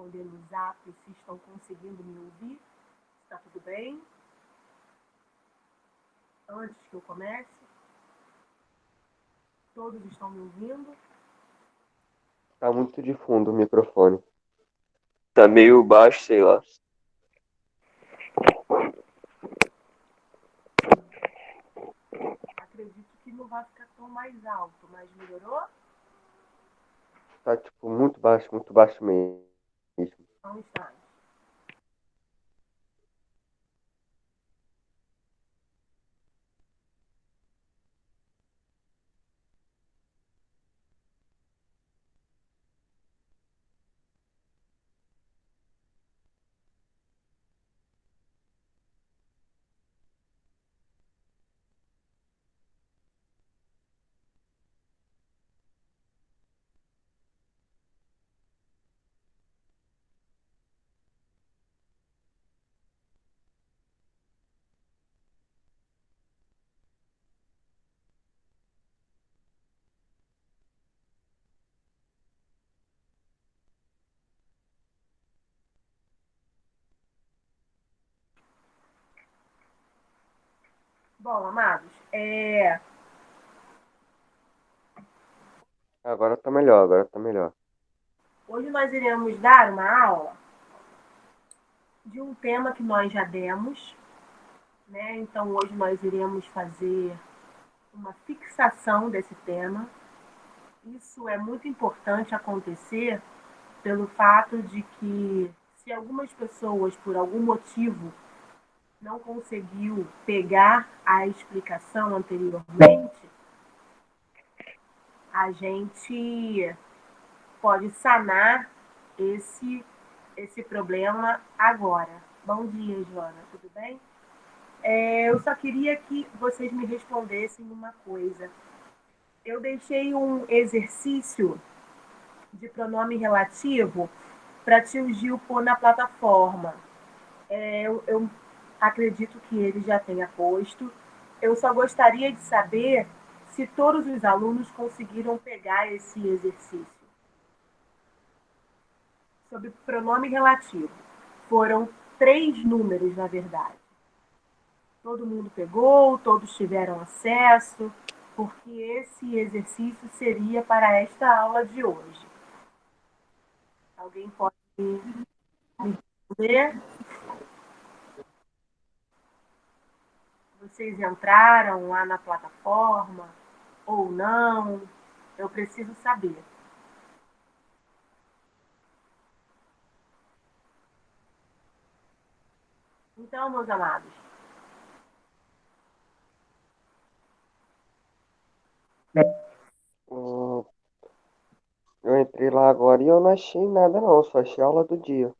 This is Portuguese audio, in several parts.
responder no zap se estão conseguindo me ouvir. Está tudo bem? Antes que eu comece, todos estão me ouvindo? Tá muito de fundo o microfone. Tá meio baixo, sei lá. Acredito que não vai ficar tão mais alto, mas melhorou? Tá, tipo, muito baixo mesmo. Só um instante. Bom, amados, Agora tá melhor. hoje nós iremos dar uma aula de um tema que nós já demos, né? Então hoje nós iremos fazer uma fixação desse tema. Isso é muito importante acontecer pelo fato de que se algumas pessoas por algum motivo não conseguiu pegar a explicação anteriormente, a gente pode sanar esse esse problema agora. Bom dia, Joana, tudo bem? Eu só queria que vocês me respondessem uma coisa. Eu deixei um exercício de pronome relativo para tio Gil pôr na plataforma. Eu acredito que ele já tenha posto. Eu só gostaria de saber se todos os alunos conseguiram pegar esse exercício sobre pronome relativo. Foram 3 números, na verdade. Todo mundo pegou, todos tiveram acesso, porque esse exercício seria para esta aula de hoje. Alguém pode me responder? Vocês entraram lá na plataforma ou não? Eu preciso saber. Então, meus amados, Hum, Eu entrei lá agora e eu não achei nada não, só achei a aula do dia.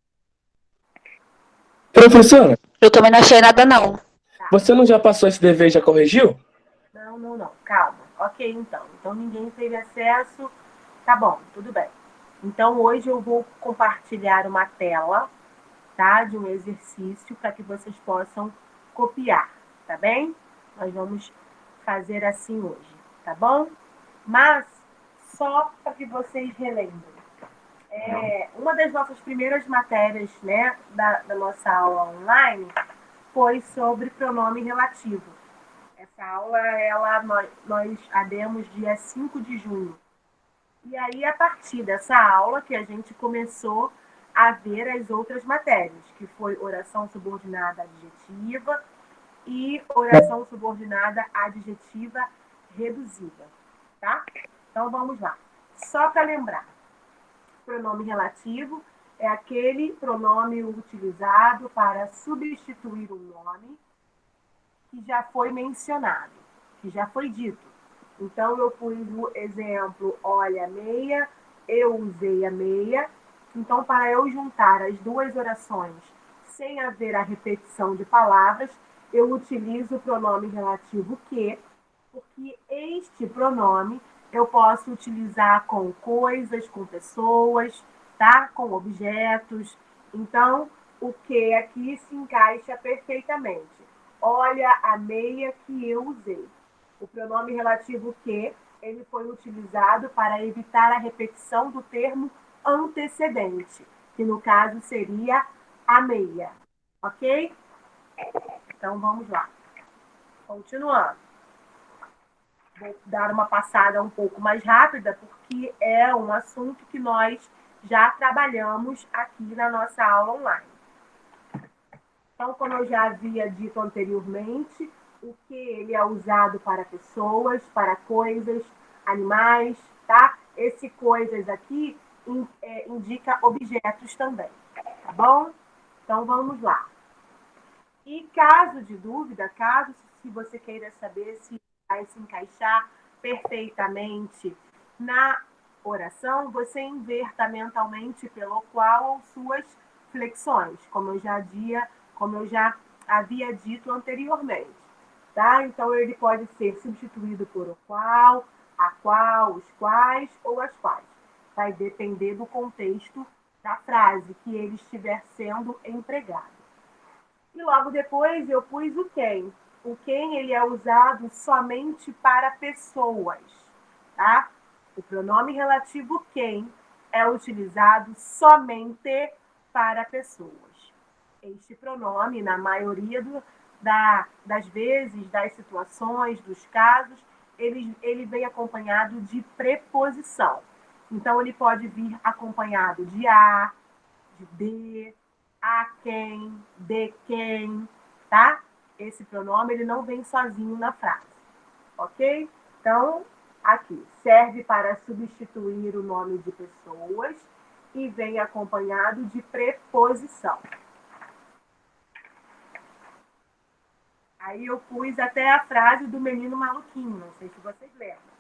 Professora, Eu também não achei nada, não. tá. você não já passou esse dever e já corrigiu? Não, não, não. Calma. Ok, então. Então ninguém teve acesso. Tá bom, tudo bem. Então hoje eu vou compartilhar uma tela, tá? De um exercício para que vocês possam copiar, tá bem? Nós vamos fazer assim hoje, tá bom? Mas só para que vocês relembrem. Uma das nossas primeiras matérias, né, da nossa aula online foi sobre pronome relativo. Essa aula, nós a demos dia 5 de junho. E aí, a partir dessa aula, que a gente começou a ver as outras matérias, que foi oração subordinada adjetiva e oração subordinada adjetiva reduzida, tá? Então, vamos lá. Só para lembrar, pronome relativo é aquele pronome utilizado para substituir um nome que já foi mencionado, que já foi dito. Então, eu pus o exemplo, olha a meia, eu usei a meia. Então, para eu juntar as duas orações sem haver a repetição de palavras, eu utilizo o pronome relativo que, porque este pronome eu posso utilizar com coisas, com pessoas, tá? Com objetos. Então, o que aqui se encaixa perfeitamente. Olha a meia que eu usei. O pronome relativo que, ele foi utilizado para evitar a repetição do termo antecedente. que no caso seria a meia, ok? Então, vamos lá. Continuando. Vou dar uma passada um pouco mais rápida, porque é um assunto que nós já trabalhamos aqui na nossa aula online. Então, como eu já havia dito anteriormente, o que ele é usado para pessoas, para coisas, animais, tá? Esse coisas aqui indica objetos também, tá bom? Então, vamos lá. E caso de dúvida, caso se você queira saber se vai se encaixar perfeitamente na oração, você inverta mentalmente pelo qual suas flexões, como eu já havia dito anteriormente, tá? Então ele pode ser substituído por o qual, a qual, os quais ou as quais. Vai depender do contexto da frase que ele estiver sendo empregado. E logo depois eu pus o quem. O quem ele é usado somente para pessoas, tá? O pronome relativo quem é utilizado somente para pessoas. Este pronome, na maioria das vezes, das situações, dos casos, ele vem acompanhado de preposição. Então, ele pode vir acompanhado de a, de, a quem, de quem, tá? Esse pronome ele não vem sozinho na frase, ok? Então, aqui, serve para substituir o nome de pessoas e vem acompanhado de preposição. Aí eu pus até a frase do menino maluquinho, não sei se vocês lembram.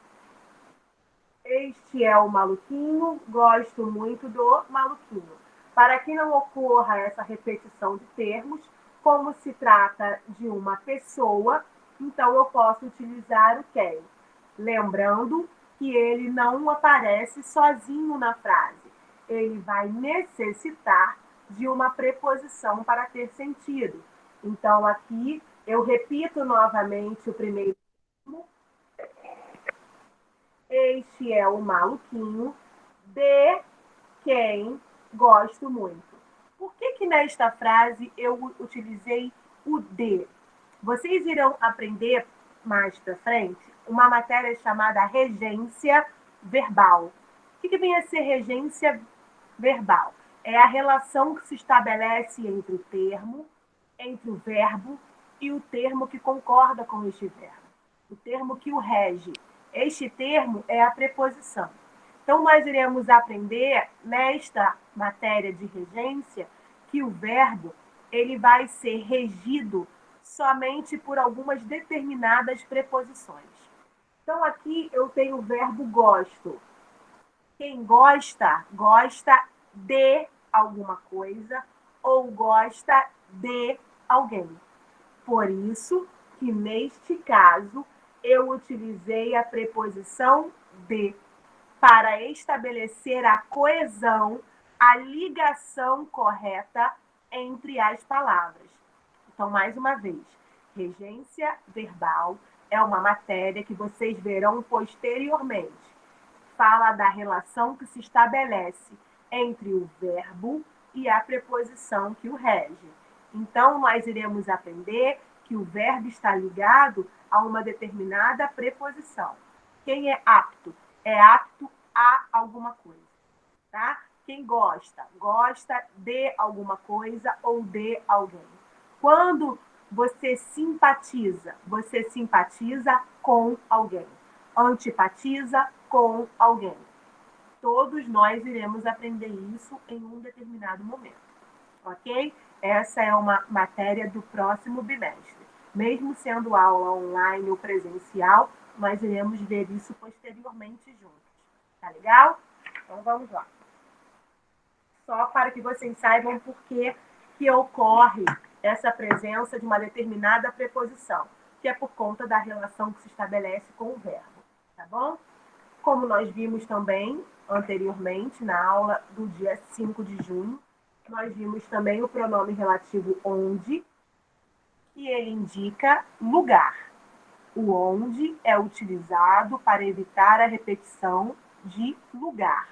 Este é o maluquinho, gosto muito do maluquinho. Para que não ocorra essa repetição de termos, como se trata de uma pessoa, então eu posso utilizar o quem. Lembrando que ele não aparece sozinho na frase. Ele vai necessitar de uma preposição para ter sentido. Então, aqui eu repito novamente o primeiro termo. Este é o maluquinho de quem gosto muito. Por que nesta frase eu utilizei o de? Vocês irão aprender mais para frente uma matéria chamada regência verbal. O que vem a ser regência verbal? É a relação que se estabelece entre o termo, entre o verbo e o termo que concorda com este verbo. O termo que o rege. Este termo é a preposição. Então, nós iremos aprender nesta matéria de regência que o verbo ele vai ser regido somente por algumas determinadas preposições. Então, aqui eu tenho o verbo gosto. Quem gosta, gosta de alguma coisa ou gosta de alguém. Por isso que, neste caso, eu utilizei a preposição de para estabelecer a coesão, a ligação correta entre as palavras. Então, mais uma vez, regência verbal é uma matéria que vocês verão posteriormente. Fala da relação que se estabelece entre o verbo e a preposição que o rege. Então, nós iremos aprender que o verbo está ligado a uma determinada preposição. Quem é apto? É apto a alguma coisa, tá? Quem gosta? Gosta de alguma coisa ou de alguém. Quando você simpatiza com alguém. Antipatiza com alguém. Todos nós iremos aprender isso em um determinado momento, ok? Essa é uma matéria do próximo bimestre. Mesmo sendo aula online ou presencial, nós iremos ver isso posteriormente juntos. Tá legal? Então vamos lá. Só para que vocês saibam por que ocorre essa presença de uma determinada preposição, que é por conta da relação que se estabelece com o verbo, tá bom? Como nós vimos também anteriormente na aula do dia 5 de junho, nós vimos também o pronome relativo onde, e ele indica lugar. O onde é utilizado para evitar a repetição de lugar.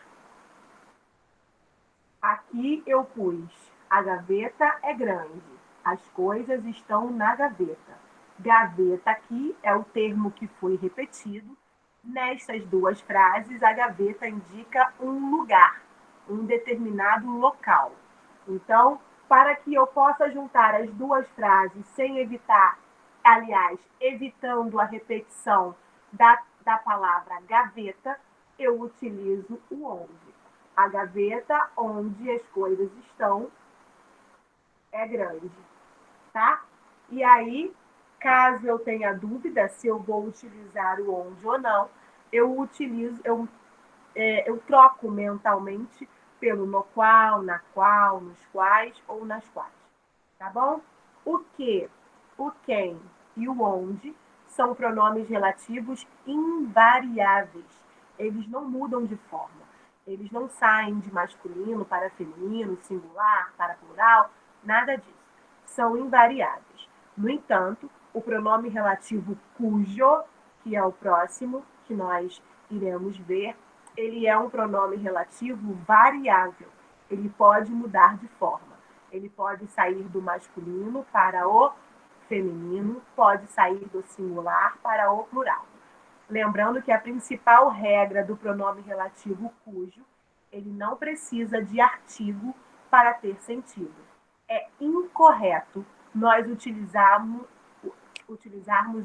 Aqui eu pus, a gaveta é grande, as coisas estão na gaveta. Gaveta aqui é o termo que foi repetido. Nestas duas frases, a gaveta indica um lugar, um determinado local. Então, para que eu possa juntar as duas frases sem evitar, aliás, evitando a repetição da palavra gaveta, eu utilizo o onde. A gaveta onde as coisas estão é grande, tá? E aí, caso eu tenha dúvida se eu vou utilizar o onde ou não, eu troco mentalmente pelo no qual, na qual, nos quais ou nas quais, tá bom? O que, o quem e o onde são pronomes relativos invariáveis. Eles não mudam de forma. Eles não saem de masculino para feminino, singular para plural, nada disso. São invariáveis. No entanto, o pronome relativo cujo, que é o próximo que nós iremos ver, ele é um pronome relativo variável. Ele pode mudar de forma. Ele pode sair do masculino para o feminino, pode sair do singular para o plural. Lembrando que a principal regra do pronome relativo cujo, ele não precisa de artigo para ter sentido. É incorreto nós utilizarmos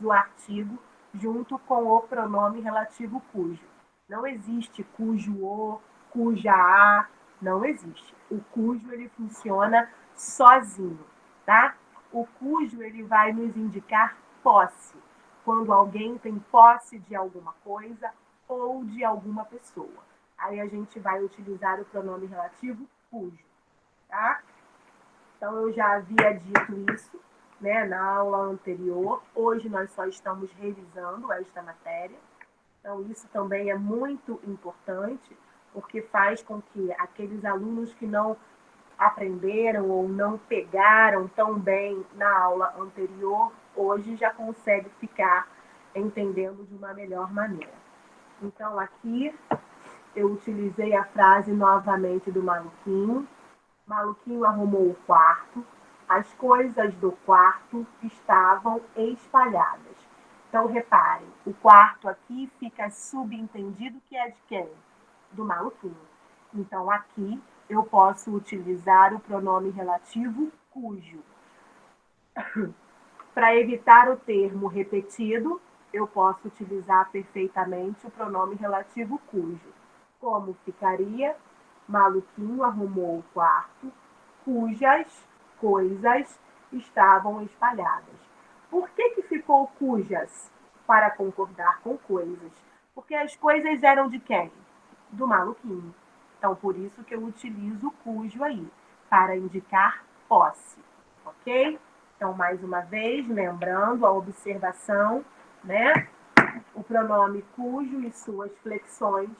o artigo junto com o pronome relativo cujo. Não existe cujo o, cuja a, não existe. O cujo ele funciona sozinho, tá? O cujo ele vai nos indicar posse, quando alguém tem posse de alguma coisa ou de alguma pessoa. Aí a gente vai utilizar o pronome relativo cujo, tá? Então eu já havia dito isso, né, na aula anterior. Hoje nós só estamos revisando esta matéria. Então, isso também é muito importante, porque faz com que aqueles alunos que não aprenderam ou não pegaram tão bem na aula anterior, hoje já conseguem ficar entendendo de uma melhor maneira. Então, aqui eu utilizei a frase novamente do Maluquinho. Maluquinho arrumou o quarto, as coisas do quarto estavam espalhadas. Então, reparem, o quarto aqui fica subentendido que é de quem? Do Maluquinho. Então, aqui eu posso utilizar o pronome relativo cujo. Para evitar o termo repetido, eu posso utilizar perfeitamente o pronome relativo cujo. Como ficaria? Maluquinho arrumou o quarto, cujas coisas estavam espalhadas. Por que ficou cujas? Para concordar com coisas. Porque as coisas eram de quem? Do Maluquinho. Então, por isso que eu utilizo o cujo aí, para indicar posse, ok? Então, mais uma vez, lembrando a observação, né? O pronome cujo e suas flexões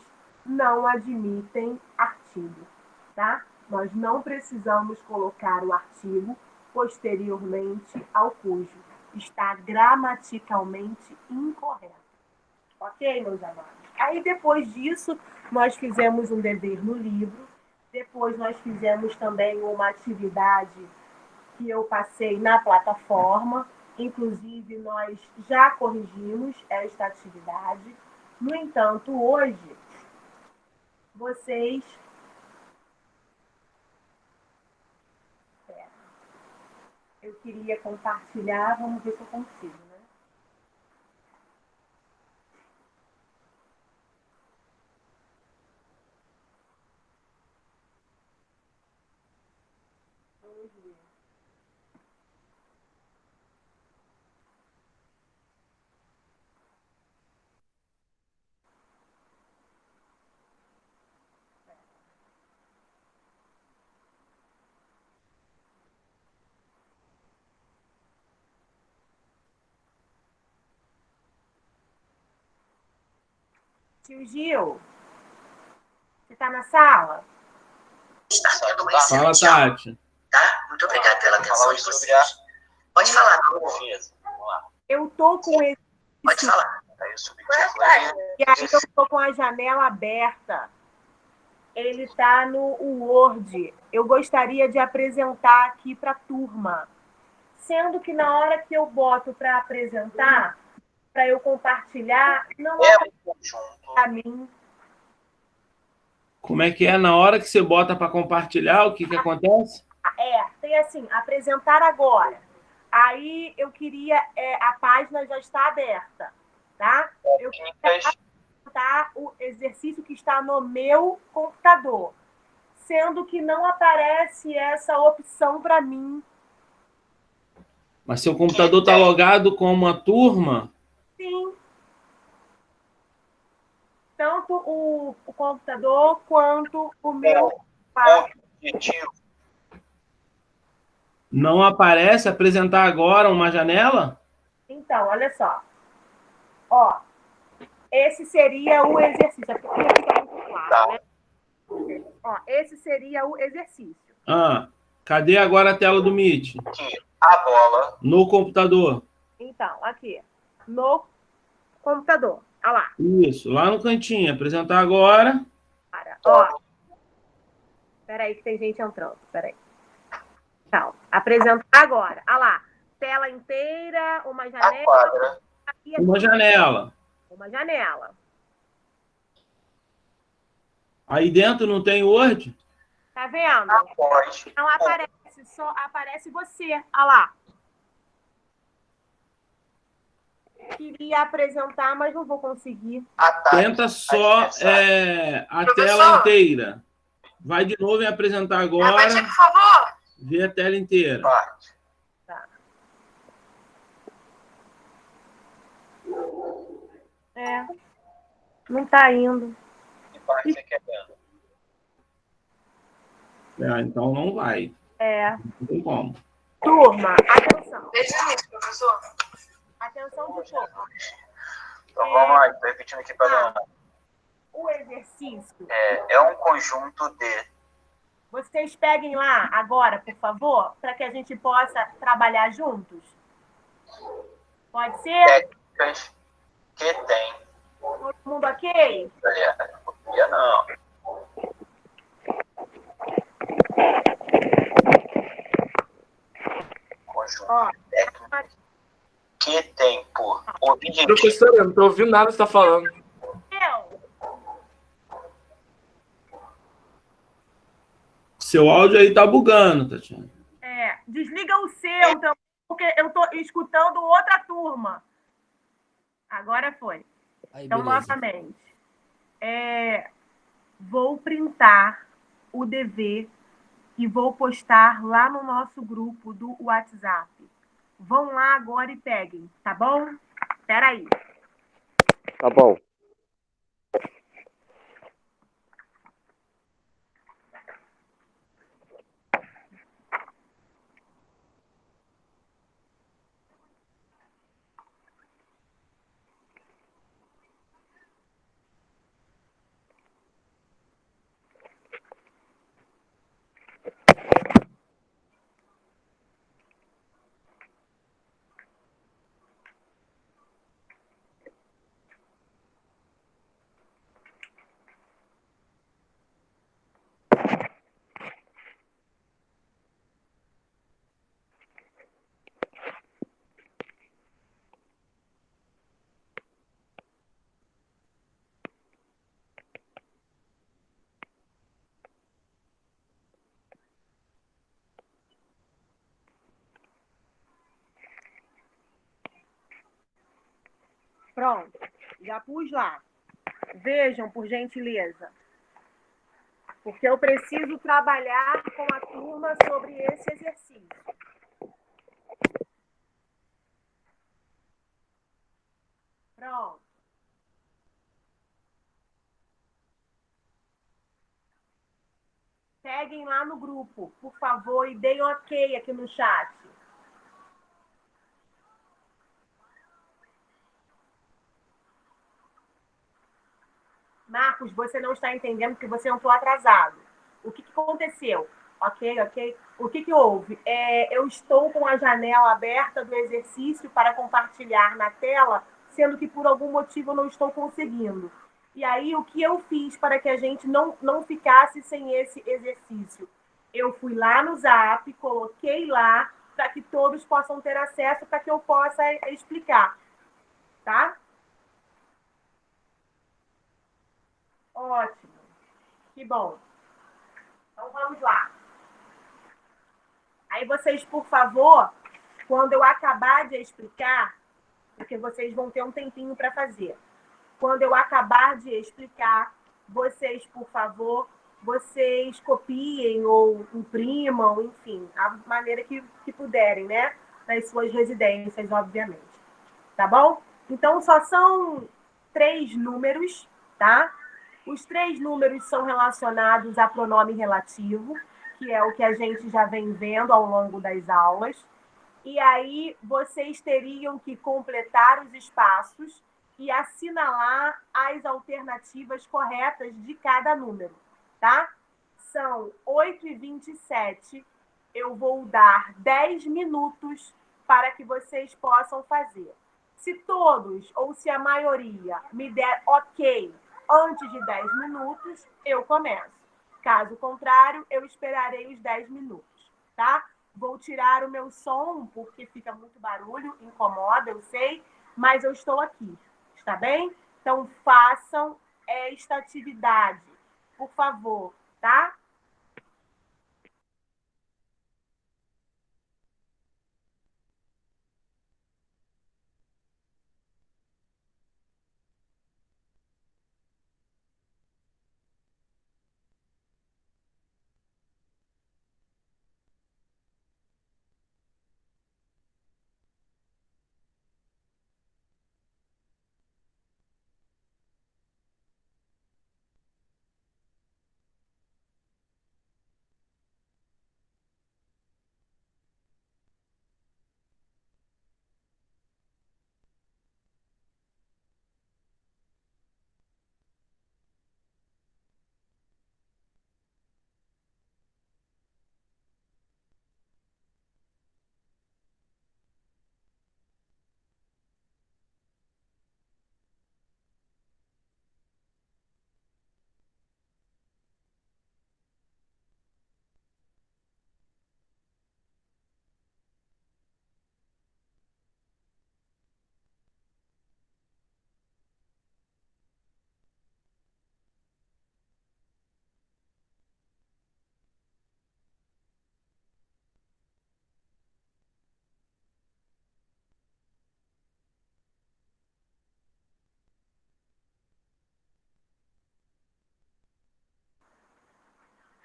não admitem artigo, tá? Nós não precisamos colocar o artigo posteriormente ao cujo. Está gramaticalmente incorreto. Ok, meus amados? Aí, depois disso, nós fizemos um dever no livro. Depois, nós fizemos também uma atividade que eu passei na plataforma. Inclusive, nós já corrigimos esta atividade. No entanto, hoje, vocês... Eu queria compartilhar, vamos ver se eu consigo, né? Vamos ver. Tio Gil, você está na sala? Está sendo uma Fala, excelente aula, Tati. tá? Muito obrigada pela atenção de vocês. Pode falar, meu amor. Eu tô com esse... Pode falar. E aí eu tô com a janela aberta. ele está no Word. Eu gostaria de apresentar aqui para a turma. Sendo que na hora que eu boto para apresentar, para eu compartilhar, não aparece para mim. Como é que é? Na hora que você bota para compartilhar, o que acontece? Tem assim, apresentar agora. Aí eu queria, a página já está aberta, tá? Eu queria apresentar o exercício que está no meu computador, sendo que não aparece essa opção para mim. Mas seu computador está logado com uma turma? Sim. Tanto o computador quanto o meu objetivo. Não aparece apresentar agora uma janela? Então, olha só. Ó, esse seria o exercício. É porque fica muito claro, né? Ó, esse seria o exercício. Cadê agora a tela do Meet? Aqui, a bola. No computador. Então, aqui. No computador. Olha lá. Isso, lá no cantinho. Apresentar agora. Ó. Peraí que tem gente entrando. Peraí. Então, apresentar agora. Olha lá. Tela inteira, uma janela. Uma janela. Uma janela. Aí dentro não tem Word? Tá vendo? Não aparece, só aparece você. Olha lá. Queria apresentar, mas não vou conseguir. Tenta só a tela inteira. Vai de novo em apresentar agora. Por favor. Vê a tela inteira. Tá. Não tá indo. Que parte você quer ver? Então não vai. Não tem como. Turma, atenção. Professor. Atenção de todos. Então vamos lá, estou repetindo aqui para Leonardo. O exercício. É um conjunto de. Vocês peguem lá agora, por favor, para que a gente possa trabalhar juntos. Pode ser? Técnicas que tem. Todo mundo ok? Não. Conjunto de técnicas que tem por objetivo. Professor, eu não estou ouvindo nada que você está falando. Seu áudio aí tá bugando, Tatiana. Desliga o seu também, porque eu estou escutando outra turma. Agora foi. Aí, então, beleza. novamente. Vou printar o dever e vou postar lá no nosso grupo do WhatsApp. Vão lá agora e peguem, tá bom? Espera aí. Tá bom. Pronto, já pus lá. Vejam, por gentileza. Porque eu preciso trabalhar com a turma sobre esse exercício. Pronto. Peguem lá no grupo, por favor, e deem ok aqui no chat. Marcos, você não está entendendo porque você entrou atrasado. O que aconteceu? Ok. O que houve? Eu estou com a janela aberta do exercício para compartilhar na tela, sendo que por algum motivo eu não estou conseguindo. E aí, o que eu fiz para que a gente não ficasse sem esse exercício? Eu fui lá no Zap, coloquei lá, para que todos possam ter acesso, para que eu possa explicar, tá? Ótimo. Que bom. Então, vamos lá. Aí vocês, por favor, quando eu acabar de explicar, porque vocês vão ter um tempinho para fazer. Quando eu acabar de explicar, vocês, por favor, vocês copiem ou imprimam, enfim, a maneira que puderem, né? Nas suas residências, obviamente. Tá bom? Então, só são 3 números, tá? Os 3 números são relacionados a pronome relativo, que é o que a gente já vem vendo ao longo das aulas. E aí vocês teriam que completar os espaços e assinalar as alternativas corretas de cada número, tá? São 8h27. Eu vou dar 10 minutos para que vocês possam fazer. Se todos ou se a maioria me der ok antes de 10 minutos, eu começo. Caso contrário, eu esperarei os 10 minutos, tá? Vou tirar o meu som, porque fica muito barulho, incomoda, eu sei, mas eu estou aqui, está bem? Então, façam esta atividade, por favor, tá?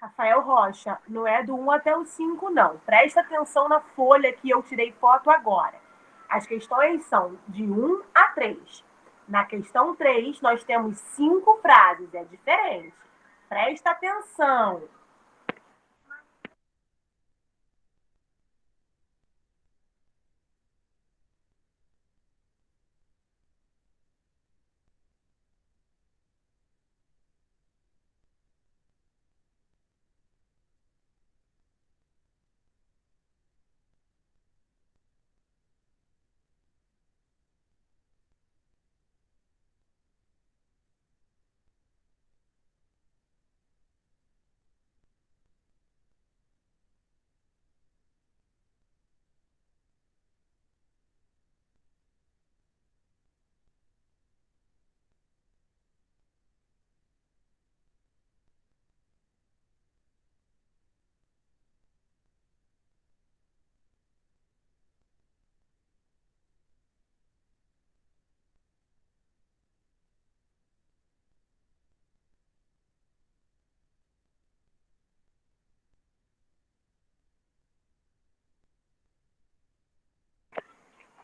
Rafael Rocha, não é do 1 até o 5, não. Presta atenção na folha que eu tirei foto agora. As questões são de 1 a 3. Na questão 3, nós temos 5 frases, é diferente. Presta atenção.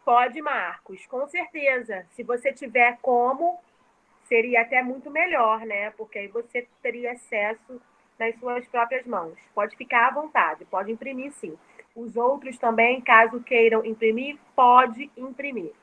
Pode, Marcos, com certeza. Se você tiver como, seria até muito melhor, né? Porque aí você teria acesso nas suas próprias mãos. Pode ficar à vontade, pode imprimir sim. Os outros também, caso queiram imprimir, pode imprimir.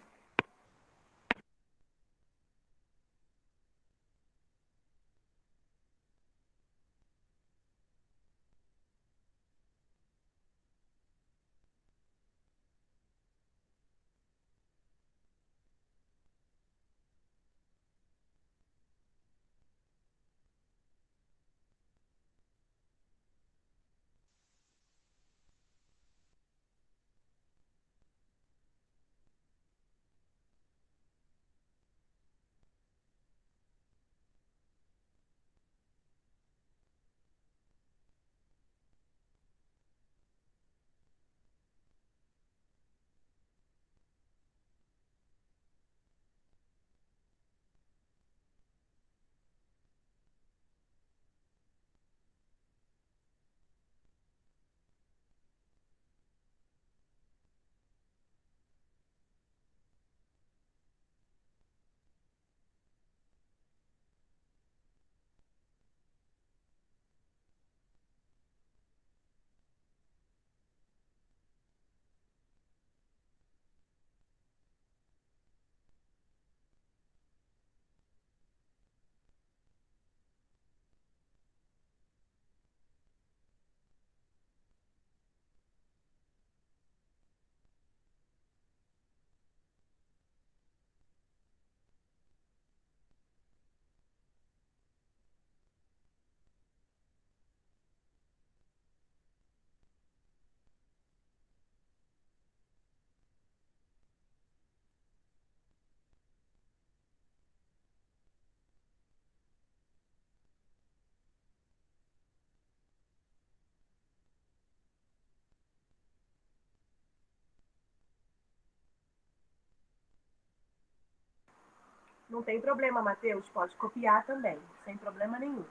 Não tem problema, Matheus, pode copiar também, sem problema nenhum.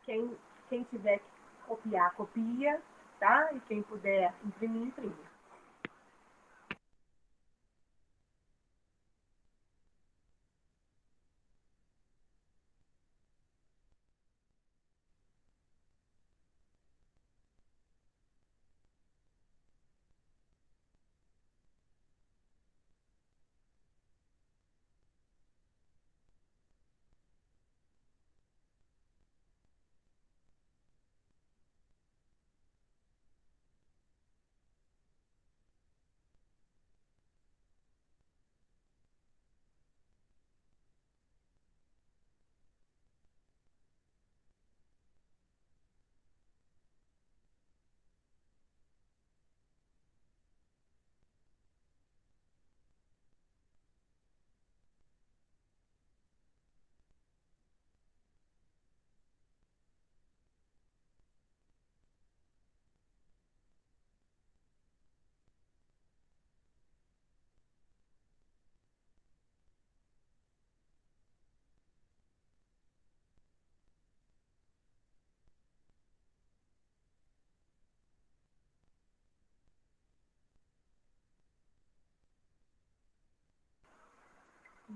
Quem tiver que copiar, copia, tá? E quem puder imprimir, imprime.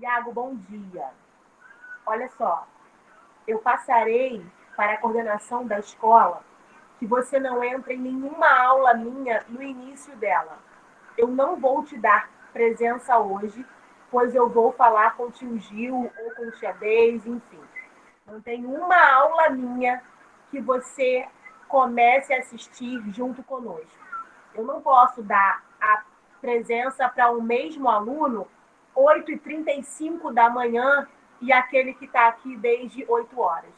Iago, bom dia. Olha só, eu passarei para a coordenação da escola que você não entra em nenhuma aula minha no início dela. Eu não vou te dar presença hoje, pois eu vou falar com o tio Gil ou com o tia Deise, enfim. Não tem uma aula minha que você comece a assistir junto conosco. Eu não posso dar a presença para o mesmo aluno 8h35 da manhã e aquele que está aqui desde 8 horas.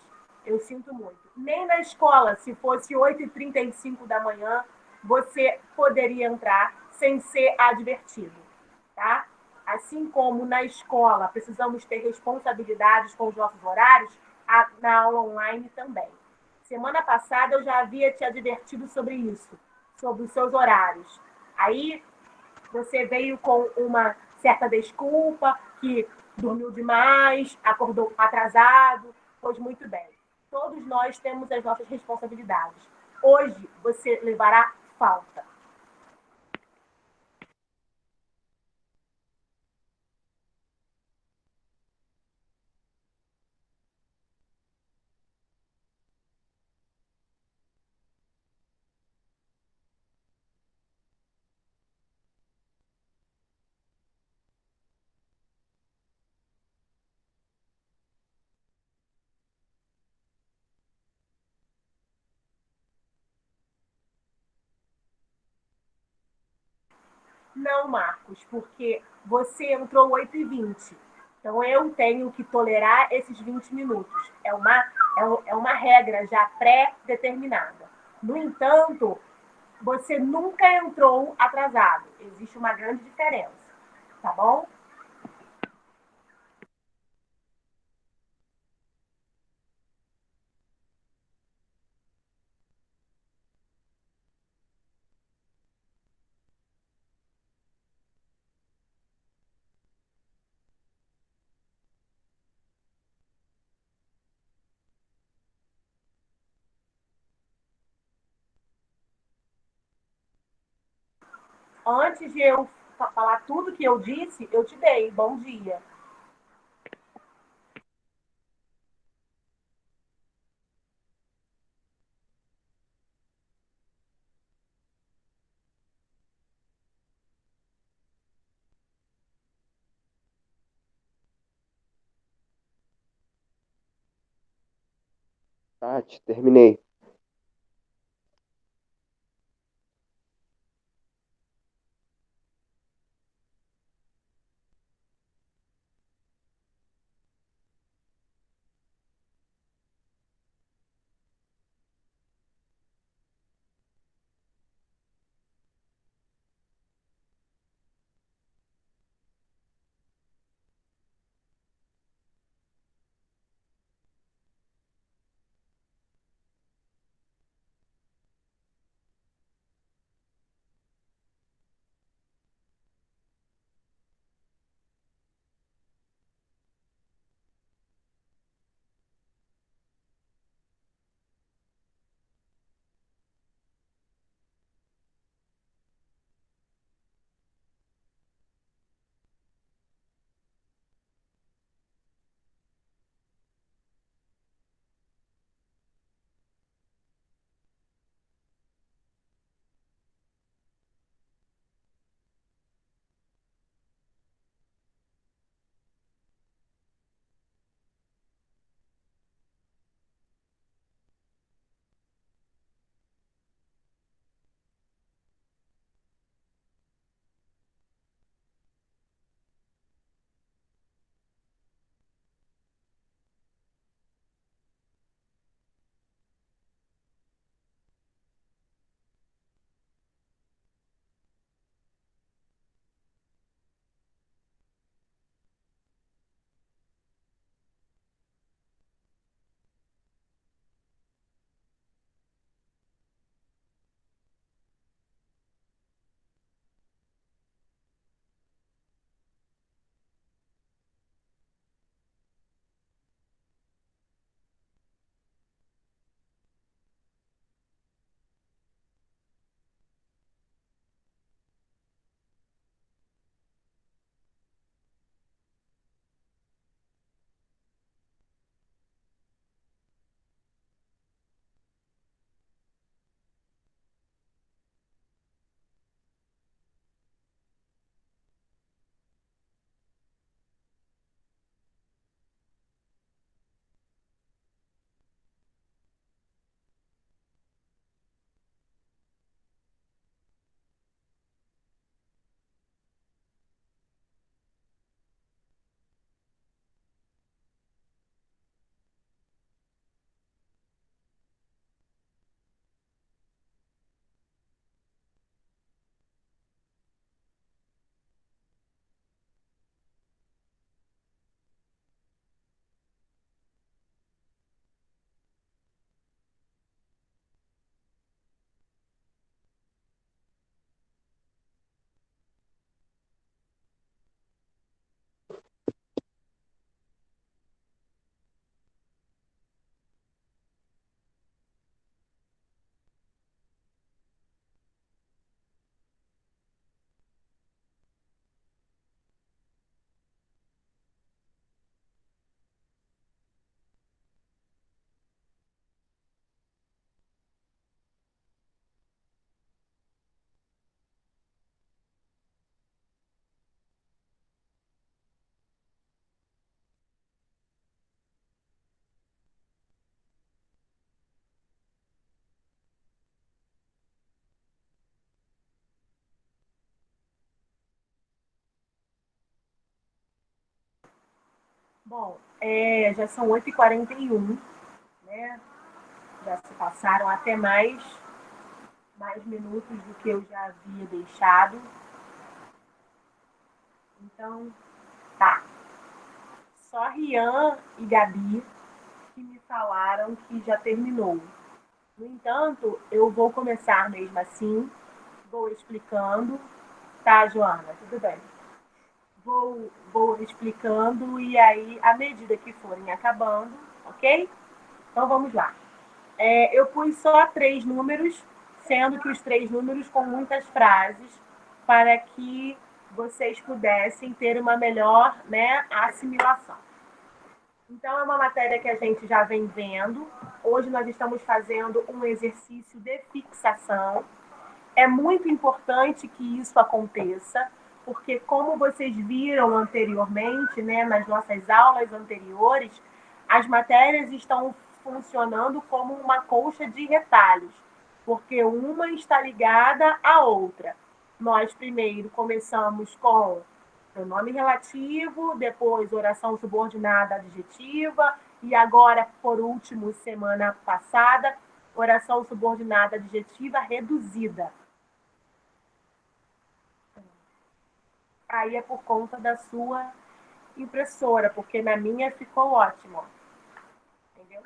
Eu sinto muito. Nem na escola, se fosse 8h35 da manhã, você poderia entrar sem ser advertido, tá? Assim como na escola precisamos ter responsabilidades com os nossos horários, na aula online também. Semana passada eu já havia te advertido sobre isso, sobre os seus horários. Aí você veio com uma certa desculpa, que dormiu demais, acordou atrasado, pois muito bem. Todos nós temos as nossas responsabilidades. Hoje você levará falta. Não, Marcos, porque você entrou 8h20. Então, eu tenho que tolerar esses 20 minutos. É uma regra já pré-determinada. No entanto, você nunca entrou atrasado. Existe uma grande diferença. Tá bom? Antes de eu falar tudo que eu disse, eu te dei. Bom dia. Tati, terminei. Bom, já são 8h41, né? Já se passaram até mais minutos do que eu já havia deixado. Então, tá. Só Rian e Gabi que me falaram que já terminou. No entanto, eu vou começar mesmo assim, vou explicando. Tá, Joana? Tudo bem. Vou explicando e aí, à medida que forem acabando, ok? Então, vamos lá. Eu pus só 3 números, sendo que os 3 números com muitas frases, para que vocês pudessem ter uma melhor, né, assimilação. Então, é uma matéria que a gente já vem vendo. Hoje nós estamos fazendo um exercício de fixação. É muito importante que isso aconteça, porque como vocês viram anteriormente, né, nas nossas aulas anteriores, as matérias estão funcionando como uma colcha de retalhos, porque uma está ligada à outra. Nós primeiro começamos com pronome relativo, depois oração subordinada adjetiva, e agora, por último, semana passada, oração subordinada adjetiva reduzida. Aí é por conta da sua impressora, porque na minha ficou ótimo. Entendeu?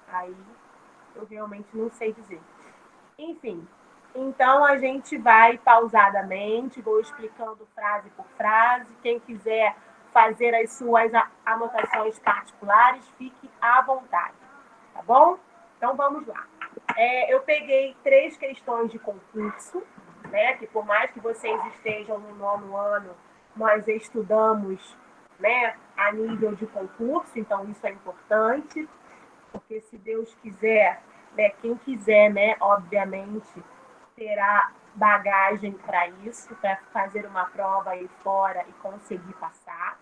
Aí eu realmente não sei dizer. Enfim, então a gente vai pausadamente, vou explicando frase por frase. Quem quiser fazer as suas anotações particulares, fique à vontade, tá bom? Então vamos lá. Eu peguei 3 questões de concurso, né? Que por mais que vocês estejam no 9º ano, nós estudamos, né, a nível de concurso, então isso é importante, porque se Deus quiser, né, quem quiser, né, obviamente, terá bagagem para isso, para fazer uma prova aí fora e conseguir passar.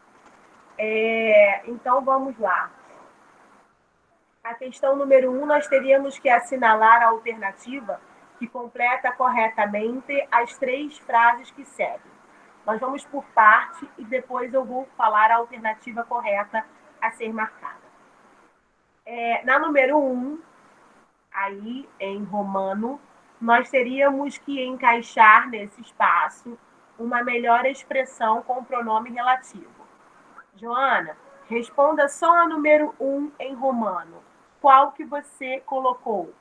Então, vamos lá. A questão número 1, nós teríamos que assinalar a alternativa que completa corretamente as 3 frases que seguem. Nós vamos por parte e depois eu vou falar a alternativa correta a ser marcada. Na número 1, aí em romano, nós teríamos que encaixar nesse espaço uma melhor expressão com pronome relativo. Joana, responda só a número 1 em romano. Qual que você colocou?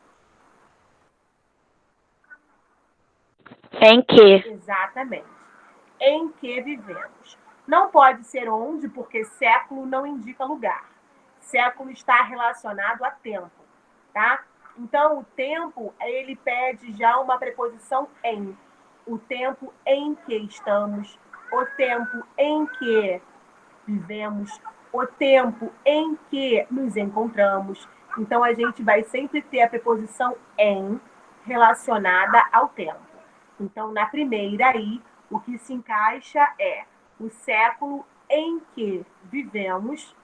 Em que? Exatamente. Em que vivemos. Não pode ser onde, porque século não indica lugar. Século está relacionado a tempo, tá? Então, o tempo, ele pede já uma preposição em. O tempo em que estamos, o tempo em que vivemos, o tempo em que nos encontramos. Então, a gente vai sempre ter a preposição em relacionada ao tempo. Então, na primeira aí, o que se encaixa é o século em que vivemos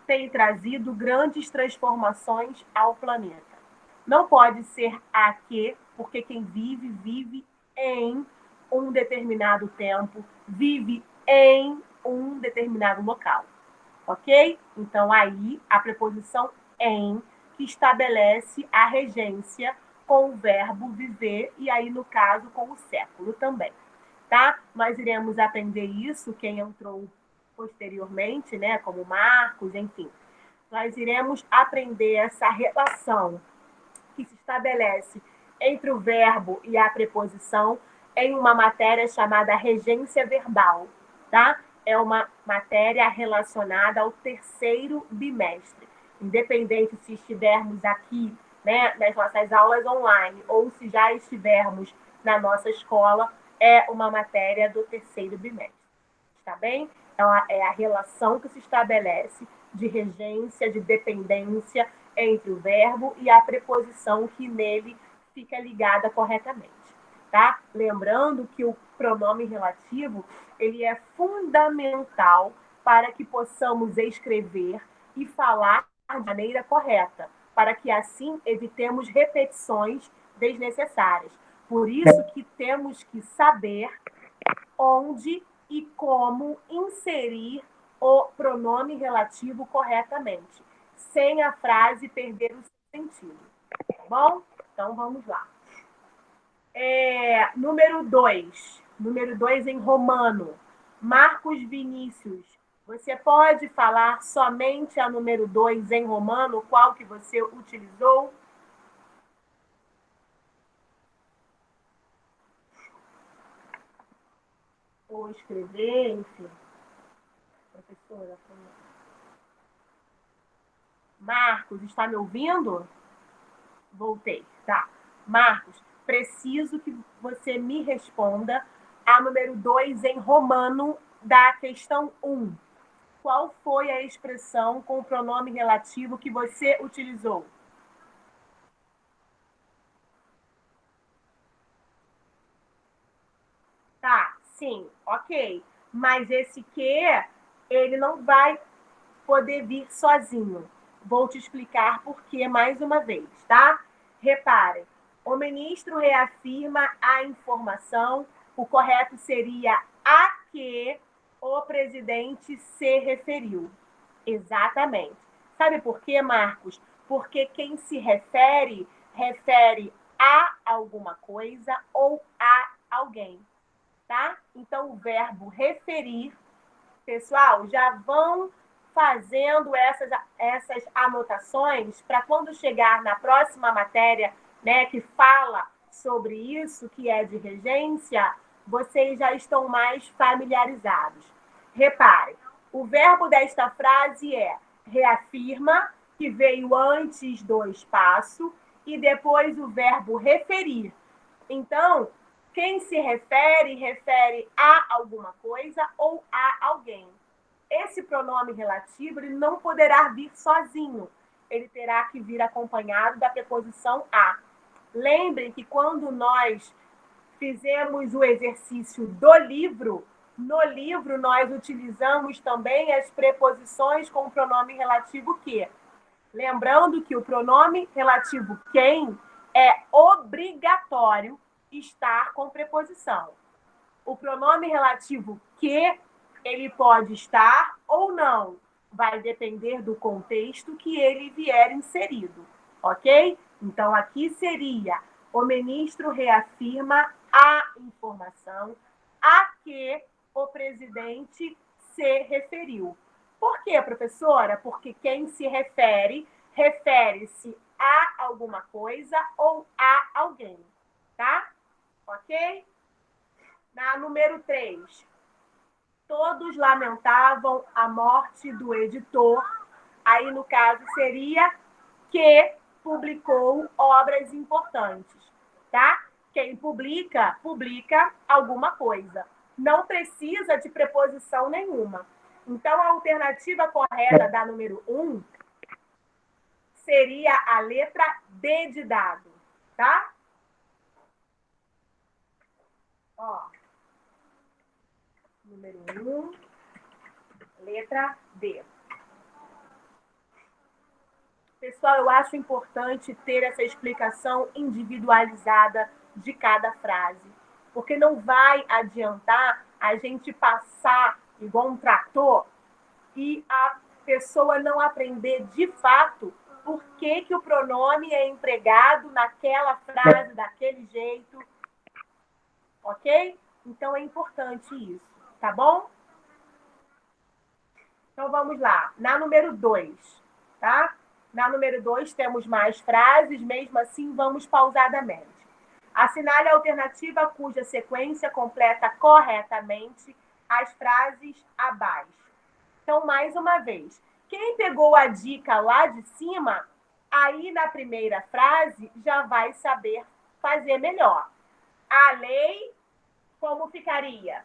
tem trazido grandes transformações ao planeta. Não pode ser a que, porque quem vive, vive em um determinado tempo, vive em um determinado local. Ok? Então, aí, a preposição em, que estabelece a regência com o verbo viver, e aí, no caso, com o século também. Tá? Nós iremos aprender isso, quem entrou posteriormente, né, como Marcos, enfim. Nós iremos aprender essa relação que se estabelece entre o verbo e a preposição em uma matéria chamada regência verbal, tá? É uma matéria relacionada ao 3º bimestre. Independente se estivermos aqui, né, nas nossas aulas online ou se já estivermos na nossa escola, é uma matéria do 3º bimestre. Tá bem? Então, é a relação que se estabelece de regência, de dependência entre o verbo e a preposição que nele fica ligada corretamente. Tá? Lembrando que o pronome relativo ele é fundamental para que possamos escrever e falar de maneira correta, para que assim evitemos repetições desnecessárias. Por isso que temos que saber onde e como inserir o pronome relativo corretamente, sem a frase perder o seu sentido. Tá bom? Então, vamos lá. Número 2. Número 2 em romano. Marcos Vinícius. Você pode falar somente a número 2 em romano, qual que você utilizou? Ou escrever, enfim. Professora. Marcos, está me ouvindo? Voltei, tá. Marcos, preciso que você me responda a número 2 em romano da questão 1. Qual foi a expressão com o pronome relativo que você utilizou? Tá, sim, ok. Mas esse que, ele não vai poder vir sozinho. Vou te explicar por que mais uma vez, tá? Reparem, o ministro reafirma a informação, o correto seria a que o presidente se referiu. Exatamente. Sabe por quê, Marcos? Porque quem se refere, refere a alguma coisa ou a alguém, tá? Então, o verbo referir, pessoal, já vão fazendo essas anotações para quando chegar na próxima matéria, né, que fala sobre isso, que é de regência, vocês já estão mais familiarizados. Reparem, o verbo desta frase é reafirma, que veio antes do espaço, e depois o verbo referir. Então, quem se refere, refere a alguma coisa ou a alguém. Esse pronome relativo ele não poderá vir sozinho. Ele terá que vir acompanhado da preposição a. Lembrem que quando nós fizemos o exercício do livro, no livro nós utilizamos também as preposições com o pronome relativo que. Lembrando que o pronome relativo quem é obrigatório estar com preposição. O pronome relativo que, ele pode estar ou não. Vai depender do contexto que ele vier inserido, ok? Então, aqui seria o ministro reafirma a informação a que o presidente se referiu. Por quê, professora? Porque quem se refere, refere-se a alguma coisa ou a alguém, tá? Ok? Na número 3. Todos lamentavam a morte do editor. Aí, no caso, seria que publicou obras importantes, tá? Quem publica, publica alguma coisa. Não precisa de preposição nenhuma. Então, a alternativa correta da número 1 seria a letra D de dado, tá? Ó. Número 1, letra D. Pessoal, eu acho importante ter essa explicação individualizada de cada frase, porque não vai adiantar a gente passar igual um trator e a pessoa não aprender de fato por que o pronome é empregado naquela frase, daquele jeito, ok? Então, é importante isso, tá bom? Então, vamos lá. Na número 2, tá? Na número 2, temos mais frases, mesmo assim, vamos pausadamente. Assinale a alternativa cuja sequência completa corretamente as frases abaixo. Então, mais uma vez, quem pegou a dica lá de cima, aí na primeira frase já vai saber fazer melhor. A lei, como ficaria?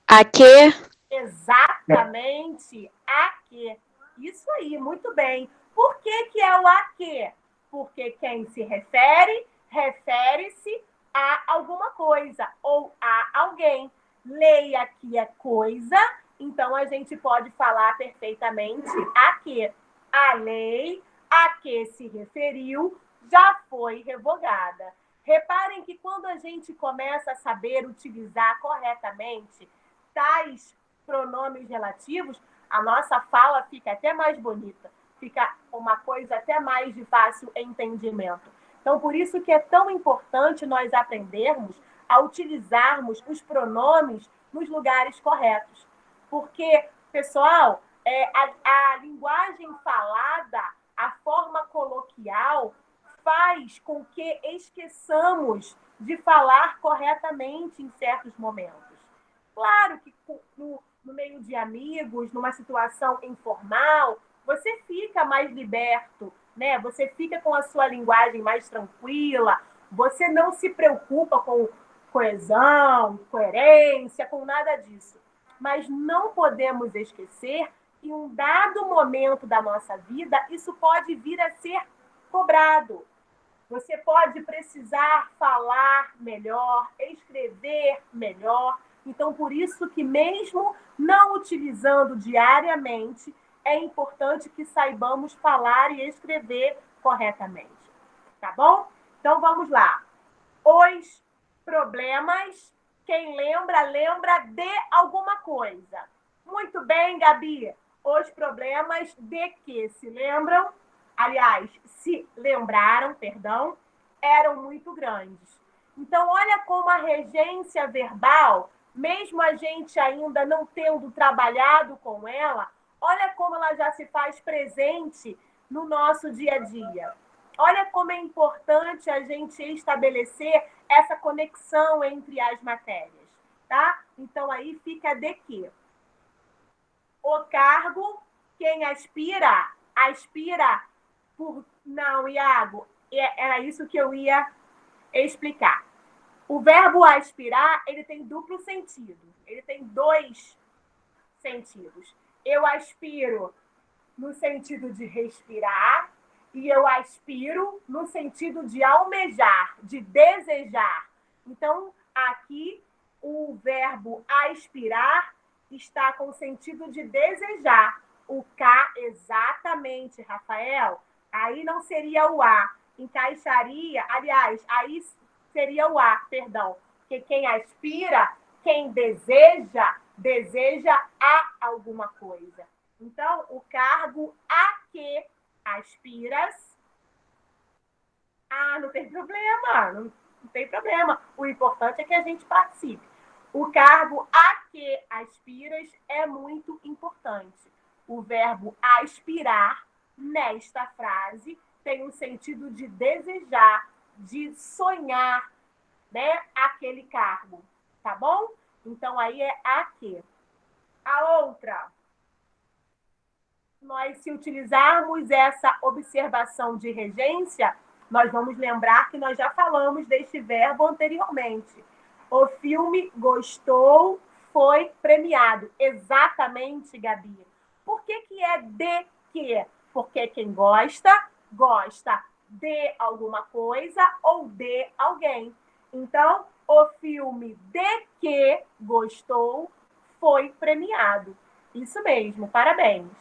A que? Exatamente, a que. Isso aí, muito bem. Por que é o a que? Porque quem se refere, refere-se a alguma coisa ou a alguém. Lei aqui é coisa, então a gente pode falar perfeitamente a que. A lei a que se referiu já foi revogada. Reparem que quando a gente começa a saber utilizar corretamente tais pronomes relativos, a nossa fala fica até mais bonita, fica uma coisa até mais de fácil entendimento. Então, por isso que é tão importante nós aprendermos a utilizarmos os pronomes nos lugares corretos. Porque, pessoal, a linguagem falada, a forma coloquial, faz com que esqueçamos de falar corretamente em certos momentos. Claro que no meio de amigos, numa situação informal, você fica mais liberto, né? Você fica com a sua linguagem mais tranquila, você não se preocupa com coesão, coerência, com nada disso. Mas não podemos esquecer que em um dado momento da nossa vida, isso pode vir a ser cobrado. Você pode precisar falar melhor, escrever melhor. Então, por isso que mesmo não utilizando diariamente, é importante que saibamos falar e escrever corretamente. Tá bom? Então, vamos lá. Os problemas, quem lembra, lembra de alguma coisa. Muito bem, Gabi. Os problemas de que se lembram? Aliás, se lembraram, perdão, eram muito grandes. Então, olha como a regência verbal, mesmo a gente ainda não tendo trabalhado com ela, olha como ela já se faz presente no nosso dia a dia. Olha como é importante a gente estabelecer essa conexão entre as matérias, tá? Então, aí fica de quê? O cargo, quem aspira, aspira por... Não, Iago, era isso que eu ia explicar. O verbo aspirar, ele tem duplo sentido. Ele tem dois sentidos. Eu aspiro no sentido de respirar e eu aspiro no sentido de almejar, de desejar. Então, aqui, o verbo aspirar está com o sentido de desejar. O K, exatamente, Rafael. Aí não seria o A. Encaixaria, aliás, aí seria o A, perdão. Porque quem aspira, quem deseja, deseja a alguma coisa. Então, o cargo a que aspiras... Ah, não tem problema, não tem problema. O importante é que a gente participe. O cargo a que aspiras é muito importante. O verbo aspirar, nesta frase, tem o sentido de desejar, de sonhar, né, aquele cargo, tá bom? Então, aí é a que. A outra, nós, se utilizarmos essa observação de regência, nós vamos lembrar que nós já falamos deste verbo anteriormente. O filme gostou, foi premiado. Exatamente, Gabi. Por que é de que? Porque quem gosta, gosta de alguma coisa ou de alguém. Então, o filme de que gostou foi premiado. Isso mesmo, parabéns.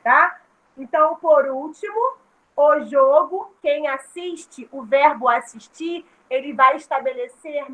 Tá? Então, por último, o jogo, quem assiste, o verbo assistir, ele vai estabelecer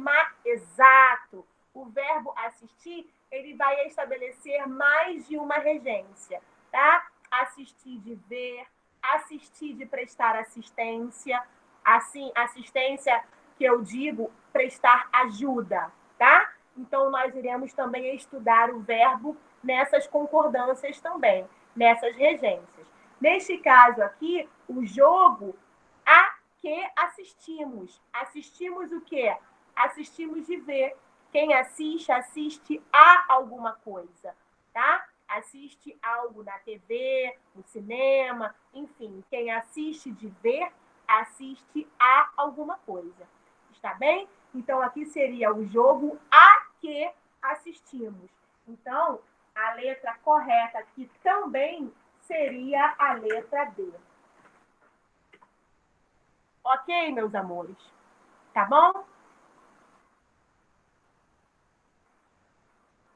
exato. O verbo assistir, ele vai estabelecer mais de uma regência, tá? Assistir de ver, assistir de prestar assistência, assim, assistência que eu digo, prestar ajuda, tá? Então, nós iremos também estudar o verbo nessas concordâncias também, nessas regências. Neste caso aqui, o jogo a que assistimos. Assistimos o quê? Assistimos de ver. Quem assiste, assiste a alguma coisa, tá? Assiste algo na TV, no cinema, enfim. Quem assiste de ver, assiste a alguma coisa. Está bem? Então, aqui seria o jogo a que assistimos. Então, a letra correta aqui também seria a letra D. Ok, meus amores? Tá bom?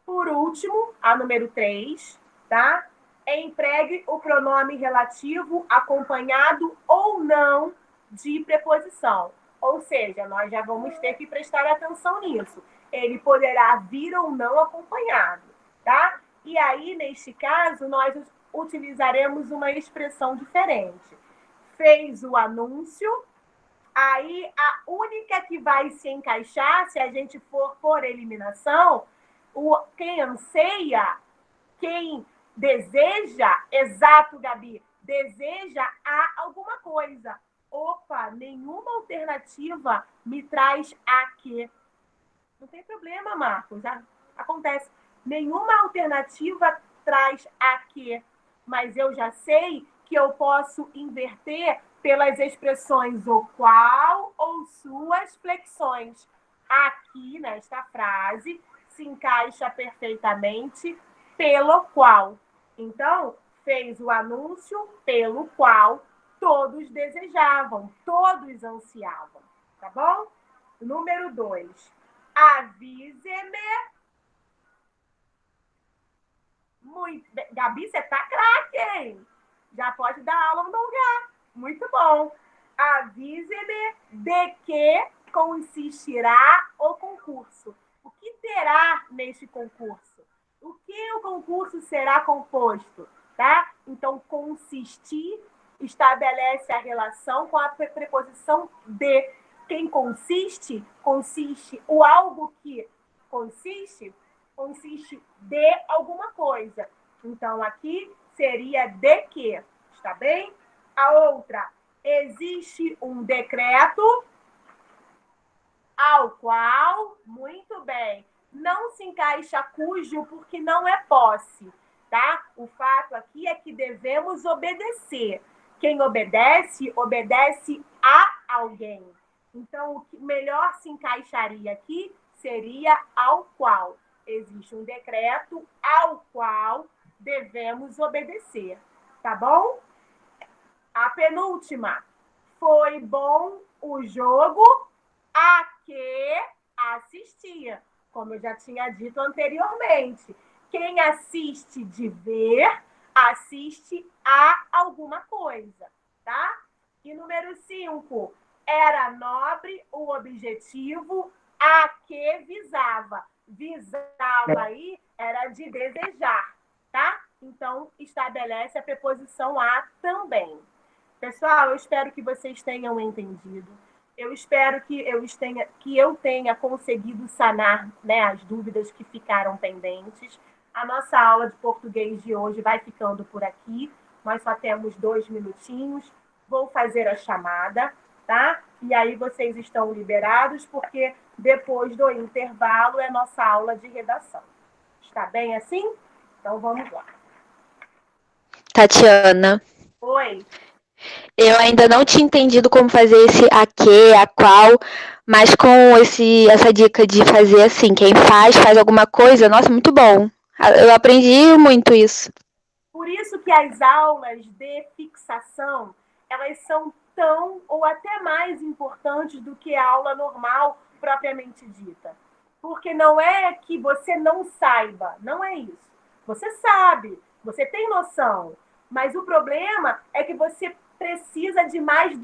Por último, a número 3, tá? Empregue o pronome relativo acompanhado ou não de preposição. Ou seja, nós já vamos ter que prestar atenção nisso. Ele poderá vir ou não acompanhado, tá? E aí, neste caso, nós utilizaremos uma expressão diferente. Fez o anúncio, aí a única que vai se encaixar, se a gente for por eliminação, quem anseia, quem deseja, exato, Gabi, deseja alguma coisa. Opa, nenhuma alternativa me traz a quê? Não tem problema, Marcos, já acontece. Nenhuma alternativa traz a quê? Mas eu já sei que eu posso inverter pelas expressões o qual ou suas flexões. Aqui, nesta frase, se encaixa perfeitamente pelo qual. Então, fez o anúncio pelo qual todos desejavam, todos ansiavam, tá bom? Número 2. Avise-me. Muito bem. Gabi, você tá craque, hein? Já pode dar aula no meu lugar. Muito bom. Avise-me de que consistirá o concurso. O que terá neste concurso? O que o concurso será composto? Tá? Então, consistir estabelece a relação com a preposição de. Quem consiste, consiste o algo que consiste de alguma coisa. Então, aqui seria de que, está bem? A outra, existe um decreto ao qual, muito bem, não se encaixa cujo porque não é posse, tá? O fato aqui é que devemos obedecer. Quem obedece, obedece a alguém. Então, o que melhor se encaixaria aqui seria ao qual. Existe um decreto ao qual devemos obedecer, tá bom? A penúltima. Foi bom o jogo a que assistia. Como eu já tinha dito anteriormente. Quem assiste de ver, assiste a alguma coisa, tá? E número 5. Era nobre o objetivo a que visava. Visava aí era de desejar, tá? Então, estabelece a preposição a também. Pessoal, eu espero que vocês tenham entendido. Eu espero que eu tenha conseguido sanar, né, as dúvidas que ficaram pendentes. A nossa aula de português de hoje vai ficando por aqui. Nós só temos 2 minutinhos. Vou fazer a chamada, tá? E aí vocês estão liberados, porque depois do intervalo é nossa aula de redação. Está bem assim? Então vamos lá. Tatiana, Oi. eu ainda não tinha entendido como fazer esse a que, a qual, mas com essa dica de fazer assim, quem faz alguma coisa, nossa, muito bom. Eu aprendi muito isso. Por isso que as aulas de fixação, elas são tão ou até mais importantes do que a aula normal propriamente dita. Porque não é que você não saiba, não é isso. Você sabe, você tem noção, mas o problema é que você precisa de mais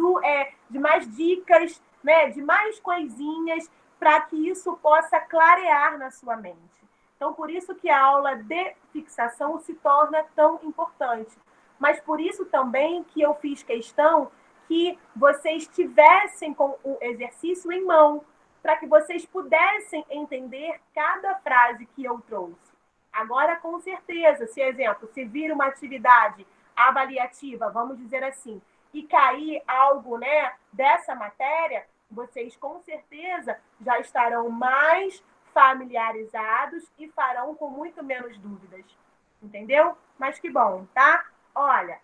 dicas, né, de mais coisinhas para que isso possa clarear na sua mente. Então, por isso que a aula de fixação se torna tão importante. Mas por isso também que eu fiz questão que vocês tivessem com o exercício em mão, para que vocês pudessem entender cada frase que eu trouxe. Agora, com certeza, se vir uma atividade avaliativa, vamos dizer assim, e cair algo, né, dessa matéria, vocês com certeza já estarão mais familiarizados e farão com muito menos dúvidas. Entendeu? Mas que bom, tá? Olha,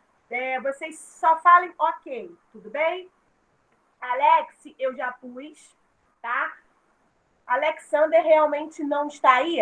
vocês só falem ok, tudo bem? Alex, eu já pus, tá? Alexander realmente não está aí?